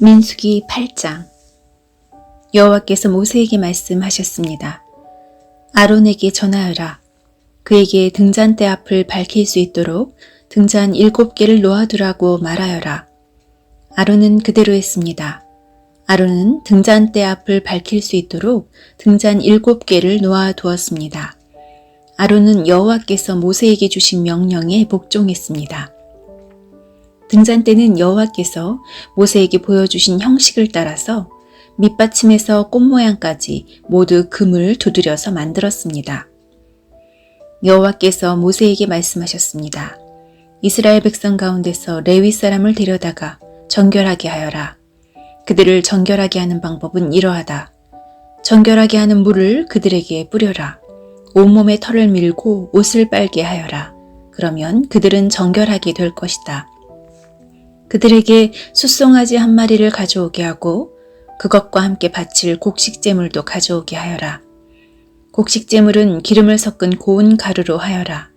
민수기 8장. 여호와께서 모세에게 말씀하셨습니다. 아론에게 전하여라. 그에게 등잔대 앞을 밝힐 수 있도록 등잔 7개를 놓아두라고 말하여라. 아론은 그대로 했습니다. 아론은 등잔대 앞을 밝힐 수 있도록 등잔 7개를 놓아두었습니다. 아론은 여호와께서 모세에게 주신 명령에 복종했습니다. 등잔대는 여호와께서 모세에게 보여주신 형식을 따라서 밑받침에서 꽃 모양까지 모두 금을 두드려서 만들었습니다. 여호와께서 모세에게 말씀하셨습니다. 이스라엘 백성 가운데서 레위 사람을 데려다가 정결하게 하여라. 그들을 정결하게 하는 방법은 이러하다. 정결하게 하는 물을 그들에게 뿌려라. 온몸에 털을 밀고 옷을 빨게 하여라. 그러면 그들은 정결하게 될 것이다. 그들에게 숫송아지 한 마리를 가져오게 하고 그것과 함께 바칠 곡식제물도 가져오게 하여라. 곡식제물은 기름을 섞은 고운 가루로 하여라.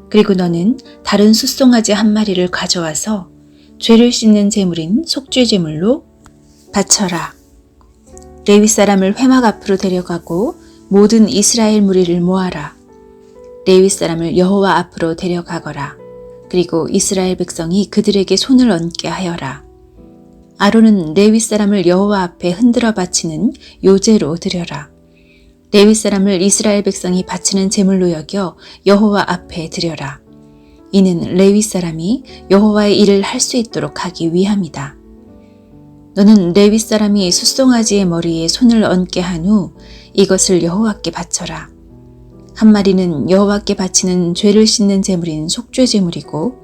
그리고 너는 다른 숫송아지 한 마리를 가져와서 죄를 씻는 제물인 속죄제물로 바쳐라. 레위 사람을 회막 앞으로 데려가고 모든 이스라엘 무리를 모아라. 레위 사람을 여호와 앞으로 데려가거라. 그리고 이스라엘 백성이 그들에게 손을 얹게 하여라. 아론은 레위 사람을 여호와 앞에 흔들어 바치는 요제로 드려라. 레위 사람을 이스라엘 백성이 바치는 제물로 여겨 여호와 앞에 드려라. 이는 레위 사람이 여호와의 일을 할 수 있도록 하기 위함이다. 너는 레위 사람이 숫송아지의 머리에 손을 얹게 한 후 이것을 여호와께 바쳐라. 한 마리는 여호와께 바치는 죄를 씻는 제물인 속죄제물이고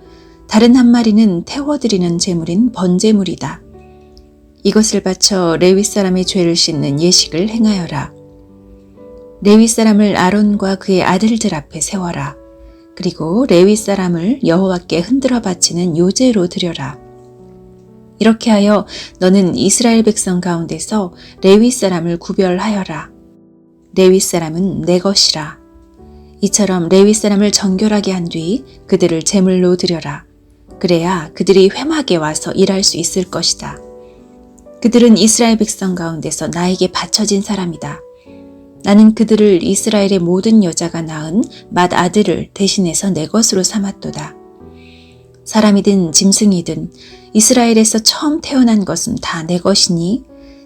다른 한 마리는 태워드리는 제물인 번제물이다. 이것을 바쳐 레위 사람의 죄를 씻는 예식을 행하여라. 레위 사람을 아론과 그의 아들들 앞에 세워라. 그리고 레위 사람을 여호와께 흔들어 바치는 요제로 드려라. 이렇게 하여 너는 이스라엘 백성 가운데서 레위 사람을 구별하여라. 레위 사람은 내 것이라. 이처럼 레위 사람을 정결하게 한 뒤 그들을 제물로 드려라. 그래야 그들이 회막에 와서 일할 수 있을 것이다. 그들은 이스라엘 백성 가운데서 나에게 바쳐진 사람이다. 나는 그들을 이스라엘의 모든 여자가 낳은 맏아들을 대신해서 내 것으로 삼았도다. 사람이든 짐승이든 이스라엘에서 처음 태어난 것은 다 내 것이니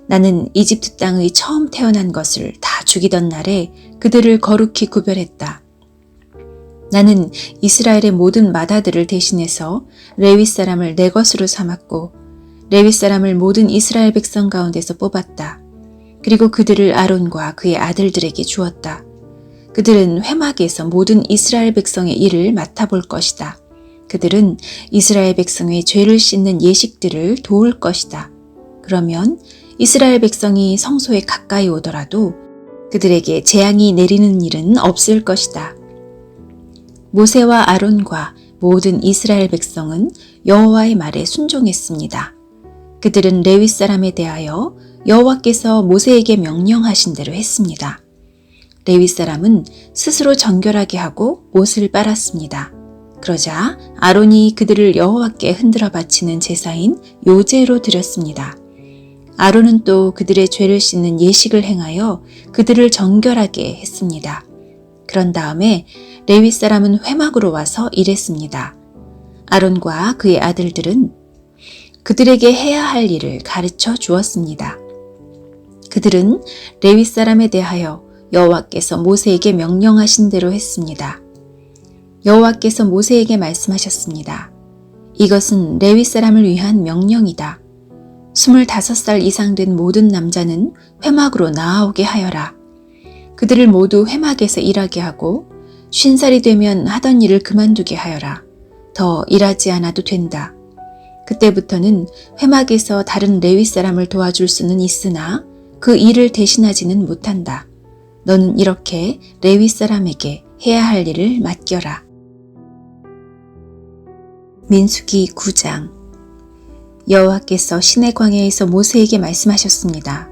나는 이집트 땅의 처음 태어난 것을 다 죽이던 날에 그들을 거룩히 구별했다. 나는 이스라엘의 모든 맏아들을 대신해서 레위 사람을 내 것으로 삼았고 레위 사람을 모든 이스라엘 백성 가운데서 뽑았다. 그리고 그들을 아론과 그의 아들들에게 주었다. 그들은 회막에서 모든 이스라엘 백성의 일을 맡아볼 것이다. 그들은 이스라엘 백성의 죄를 씻는 예식들을 도울 것이다. 그러면 이스라엘 백성이 성소에 가까이 오더라도 그들에게 재앙이 내리는 일은 없을 것이다. 모세와 아론과 모든 이스라엘 백성은 여호와의 말에 순종했습니다. 그들은 레위 사람에 대하여 여호와께서 모세에게 명령하신 대로 했습니다. 레위 사람은 스스로 정결하게 하고 옷을 빨았습니다. 그러자 아론이 그들을 여호와께 흔들어 바치는 제사인 요제로 드렸습니다. 아론은 또 그들의 죄를 씻는 예식을 행하여 그들을 정결하게 했습니다. 그런 다음에 레위 사람은 회막으로 와서 일했습니다. 아론과 그의 아들들은 그들에게 해야 할 일을 가르쳐 주었습니다. 그들은 레위 사람에 대하여 여호와께서 모세에게 명령하신 대로 했습니다. 여호와께서 모세에게 말씀하셨습니다. 이것은 레위 사람을 위한 명령이다. 25살 이상 된 모든 남자는 회막으로 나아오게 하여라. 그들을 모두 회막에서 일하게 하고 50살이 되면 하던 일을 그만두게 하여라. 더 일하지 않아도 된다. 그때부터는 회막에서 다른 레위 사람을 도와줄 수는 있으나 그 일을 대신하지는 못한다. 너는 이렇게 레위 사람에게 해야 할 일을 맡겨라. 민수기 9장. 여호와께서 시내 광야에서 모세에게 말씀하셨습니다.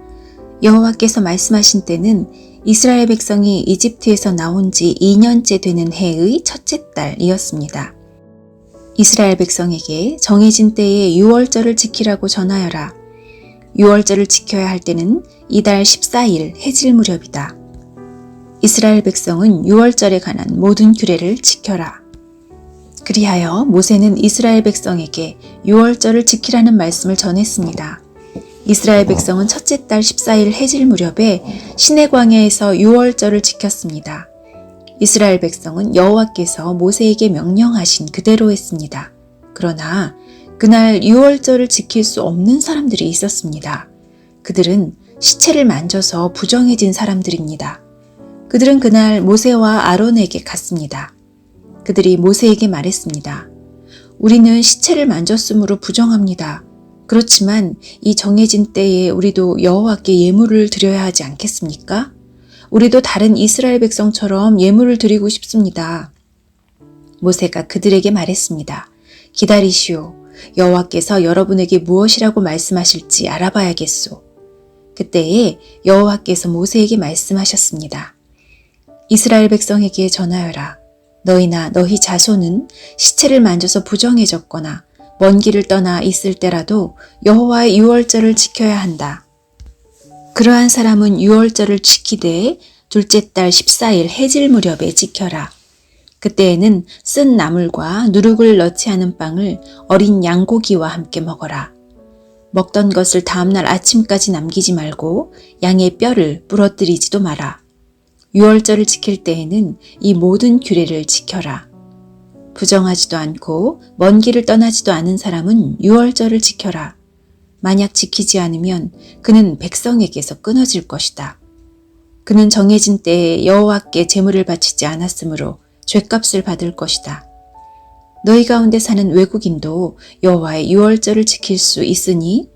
여호와께서 말씀하신 때는 이스라엘 백성이 이집트에서 나온 지 2년째 되는 해의 첫째 달이었습니다. 이스라엘 백성에게 정해진 때에 유월절을 지키라고 전하여라. 유월절을 지켜야 할 때는 이달 14일 해질 무렵이다. 이스라엘 백성은 유월절에 관한 모든 규례를 지켜라. 그리하여 모세는 이스라엘 백성에게 유월절을 지키라는 말씀을 전했습니다. 이스라엘 백성은 첫째 달 14일 해질 무렵에 시내 광야에서 유월절을 지켰습니다. 이스라엘 백성은 여호와께서 모세에게 명령하신 그대로 했습니다. 그러나 그날 유월절을 지킬 수 없는 사람들이 있었습니다. 그들은 시체를 만져서 부정해진 사람들입니다. 그들은 그날 모세와 아론에게 갔습니다. 그들이 모세에게 말했습니다. 우리는 시체를 만졌으므로 부정합니다. 그렇지만 이 정해진 때에 우리도 여호와께 예물을 드려야 하지 않겠습니까? 우리도 다른 이스라엘 백성처럼 예물을 드리고 싶습니다. 모세가 그들에게 말했습니다. 기다리시오. 여호와께서 여러분에게 무엇이라고 말씀하실지 알아봐야겠소. 그때에 여호와께서 모세에게 말씀하셨습니다. 이스라엘 백성에게 전하여라. 너희나 너희 자손은 시체를 만져서 부정해졌거나 먼 길을 떠나 있을 때라도 여호와의 유월절을 지켜야 한다. 그러한 사람은 유월절을 지키되 둘째 달 14일 해질 무렵에 지켜라. 그때에는 쓴 나물과 누룩을 넣지 않은 빵을 어린 양고기와 함께 먹어라. 먹던 것을 다음날 아침까지 남기지 말고 양의 뼈를 부러뜨리지도 마라. 유월절을 지킬 때에는 이 모든 규례를 지켜라. 부정하지도 않고 먼 길을 떠나지도 않은 사람은 유월절을 지켜라. 만약 지키지 않으면 그는 백성에게서 끊어질 것이다. 그는 정해진 때에 여호와께 제물을 바치지 않았으므로 죗값을 받을 것이다. 너희 가운데 사는 외국인도 여호와의 유월절을 지킬 수 있으니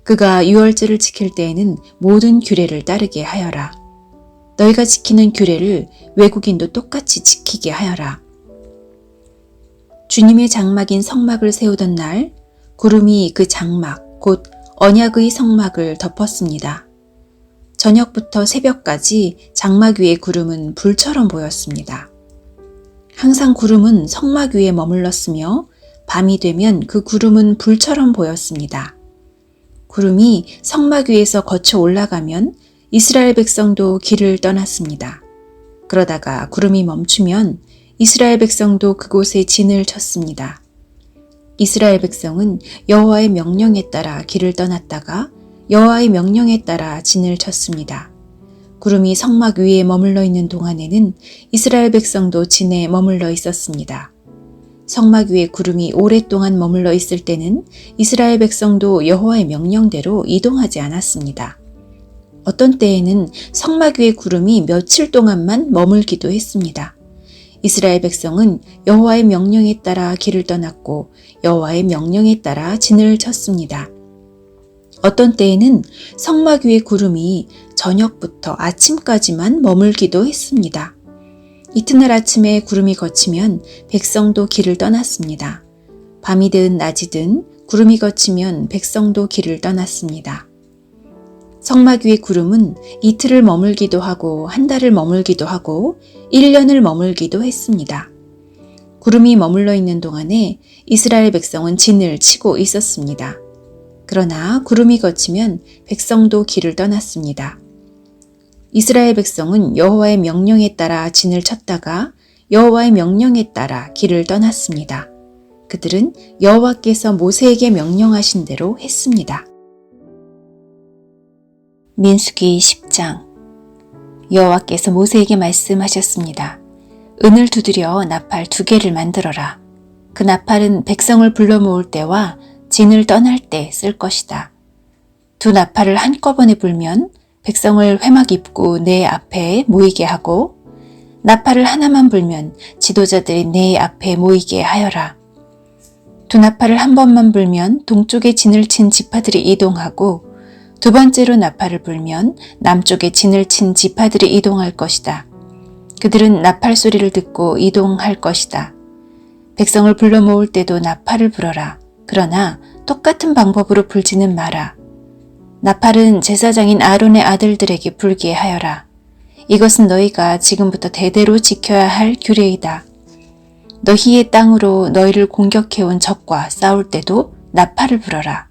그가 유월절을 지킬 때에는 모든 규례를 따르게 하여라. 너희가 지키는 규례를 외국인도 똑같이 지키게 하여라. 주님의 장막인 성막을 세우던 날 구름이 그 장막 곧 언약의 성막을 덮었습니다. 저녁부터 새벽까지 장막 위의 구름은 불처럼 보였습니다. 항상 구름은 성막 위에 머물렀으며 밤이 되면 그 구름은 불처럼 보였습니다. 구름이 성막 위에서 거쳐 올라가면 이스라엘 백성도 길을 떠났습니다. 그러다가 구름이 멈추면 이스라엘 백성도 그곳에 진을 쳤습니다. 이스라엘 백성은 여호와의 명령에 따라 길을 떠났다가 여호와의 명령에 따라 진을 쳤습니다. 구름이 성막 위에 머물러 있는 동안에는 이스라엘 백성도 진에 머물러 있었습니다. 성막 위에 구름이 오랫동안 머물러 있을 때는 이스라엘 백성도 여호와의 명령대로 이동하지 않았습니다. 어떤 때에는 성막 위의 구름이 며칠 동안만 머물기도 했습니다. 이스라엘 백성은 여호와의 명령에 따라 길을 떠났고 여호와의 명령에 따라 진을 쳤습니다. 어떤 때에는 성막 위의 구름이 저녁부터 아침까지만 머물기도 했습니다. 이튿날 아침에 구름이 걷히면 백성도 길을 떠났습니다. 밤이든 낮이든 구름이 걷히면 백성도 길을 떠났습니다. 성막 위의 구름은 이틀을 머물기도 하고 한 달을 머물기도 하고 1년을 머물기도 했습니다. 구름이 머물러 있는 동안에 이스라엘 백성은 진을 치고 있었습니다. 그러나 구름이 걷히면 백성도 길을 떠났습니다. 이스라엘 백성은 여호와의 명령에 따라 진을 쳤다가 여호와의 명령에 따라 길을 떠났습니다. 그들은 여호와께서 모세에게 명령하신 대로 했습니다. 민수기 10장. 여호와께서 모세에게 말씀하셨습니다. 은을 두드려 나팔 2개를 만들어라. 그 나팔은 백성을 불러 모을 때와 진을 떠날 때 쓸 것이다. 2 나팔을 한꺼번에 불면 백성을 회막 입구 내 앞에 모이게 하고 나팔을 하나만 불면 지도자들이 내 앞에 모이게 하여라. 2 나팔을 한 번만 불면 동쪽에 진을 친 지파들이 이동하고 2번째로 나팔을 불면 남쪽에 진을 친 지파들이 이동할 것이다. 그들은 나팔 소리를 듣고 이동할 것이다. 백성을 불러 모을 때도 나팔을 불어라. 그러나 똑같은 방법으로 불지는 마라. 나팔은 제사장인 아론의 아들들에게 불게 하여라. 이것은 너희가 지금부터 대대로 지켜야 할 규례이다. 너희의 땅으로 너희를 공격해온 적과 싸울 때도 나팔을 불어라.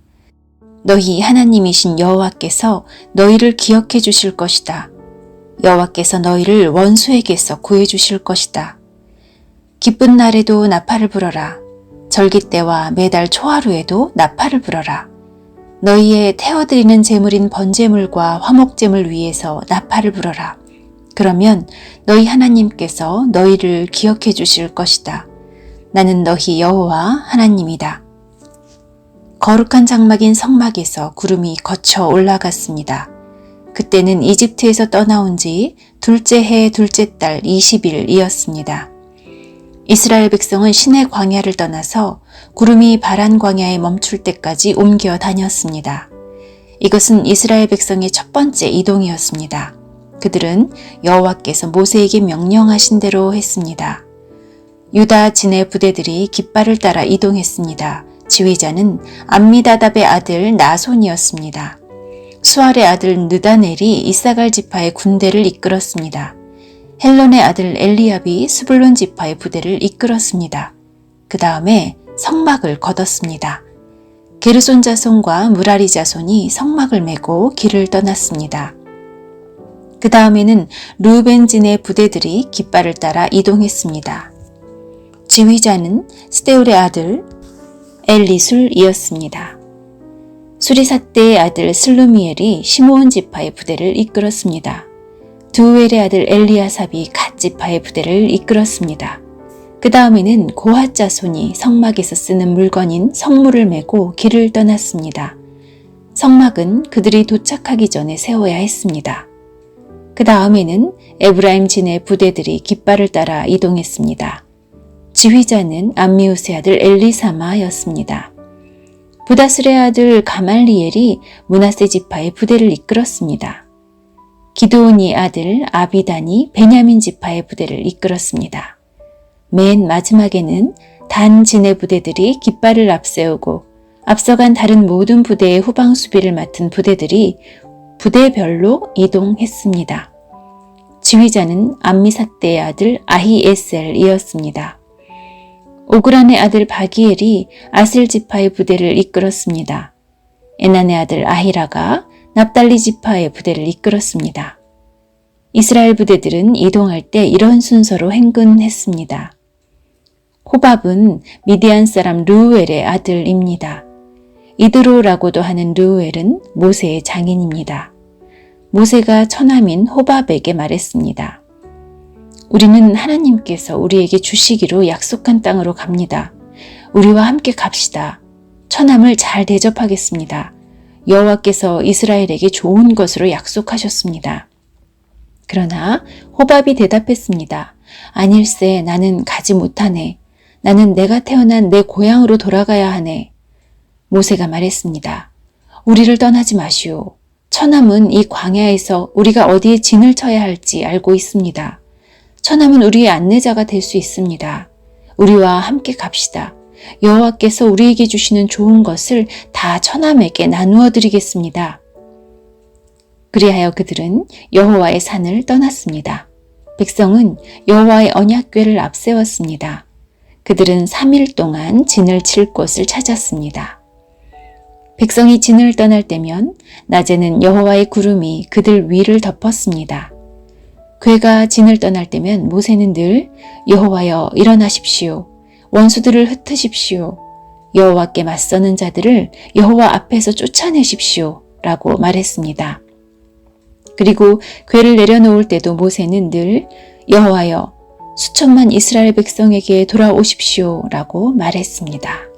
너희 하나님이신 여호와께서 너희를 기억해 주실 것이다. 여호와께서 너희를 원수에게서 구해 주실 것이다. 기쁜 날에도 나팔을 불어라. 절기 때와 매달 초하루에도 나팔을 불어라. 너희의 태워드리는 제물인 번제물과 화목제물 위에서 나팔을 불어라. 그러면 너희 하나님께서 너희를 기억해 주실 것이다. 나는 너희 여호와 하나님이다. 거룩한 장막인 성막에서 구름이 거쳐 올라갔습니다. 그때는 이집트에서 떠나온 지 둘째 해 둘째 달 20일이었습니다. 이스라엘 백성은 시내 광야를 떠나서 구름이 바란 광야에 멈출 때까지 옮겨 다녔습니다. 이것은 이스라엘 백성의 첫 번째 이동이었습니다. 그들은 여호와께서 모세에게 명령하신 대로 했습니다. 유다 진의 부대들이 깃발을 따라 이동했습니다. 지휘자는 암미다답의 아들 나손이었습니다. 수알의 아들 느다넬이 이사갈 지파의 군대를 이끌었습니다. 헬론의 아들 엘리압이 스불론 지파의 부대를 이끌었습니다. 그 다음에 성막을 걷었습니다. 게르손 자손과 무라리 자손이 성막을 메고 길을 떠났습니다. 그 다음에는 르우벤 진의 부대들이 깃발을 따라 이동했습니다. 지휘자는 스데울의 아들 엘리술이었습니다. 수리삿대의 아들 슬루미엘이 시므온 지파의 부대를 이끌었습니다. 두우엘의 아들 엘리아삽이 갓 지파의 부대를 이끌었습니다. 그 다음에는 고핫 자손이 성막에서 쓰는 물건인 성물을 메고 길을 떠났습니다. 성막은 그들이 도착하기 전에 세워야 했습니다. 그 다음에는 에브라임 진의 부대들이 깃발을 따라 이동했습니다. 지휘자는 암미우스의 아들 엘리사마였습니다. 부다슬의 아들 가말리엘이 므낫세 지파의 부대를 이끌었습니다. 기드온의 아들 아비단이 베냐민 지파의 부대를 이끌었습니다. 맨 마지막에는 단 진의 부대들이 깃발을 앞세우고 앞서간 다른 모든 부대의 후방 수비를 맡은 부대들이 부대별로 이동했습니다. 지휘자는 암미삿대의 아들 아히에셀이었습니다. 오그란의 아들 바기엘이 아셀 지파의 부대를 이끌었습니다. 에난의 아들 아히라가 납달리 지파의 부대를 이끌었습니다. 이스라엘 부대들은 이동할 때 이런 순서로 행군했습니다. 호밥은 미디안 사람 르우엘의 아들입니다. 이드로라고도 하는 르우엘은 모세의 장인입니다. 모세가 처남인 호밥에게 말했습니다. 우리는 하나님께서 우리에게 주시기로 약속한 땅으로 갑니다. 우리와 함께 갑시다. 처남을 잘 대접하겠습니다. 여호와께서 이스라엘에게 좋은 것으로 약속하셨습니다. 그러나 호밥이 대답했습니다. 아닐세, 나는 가지 못하네. 나는 내가 태어난 내 고향으로 돌아가야 하네. 모세가 말했습니다. 우리를 떠나지 마시오. 처남은 이 광야에서 우리가 어디에 진을 쳐야 할지 알고 있습니다. 처남은 우리의 안내자가 될 수 있습니다. 우리와 함께 갑시다. 여호와께서 우리에게 주시는 좋은 것을 다 처남에게 나누어 드리겠습니다. 그리하여 그들은 여호와의 산을 떠났습니다. 백성은 여호와의 언약궤를 앞세웠습니다. 그들은 3일 동안 진을 칠 곳을 찾았습니다. 백성이 진을 떠날 때면 낮에는 여호와의 구름이 그들 위를 덮었습니다. 궤가 진을 떠날 때면 모세는 늘 여호와여 일어나십시오. 원수들을 흩으십시오. 여호와께 맞서는 자들을 여호와 앞에서 쫓아내십시오. 라고 말했습니다. 그리고 궤를 내려놓을 때도 모세는 늘 여호와여 수천만 이스라엘 백성에게 돌아오십시오. 라고 말했습니다.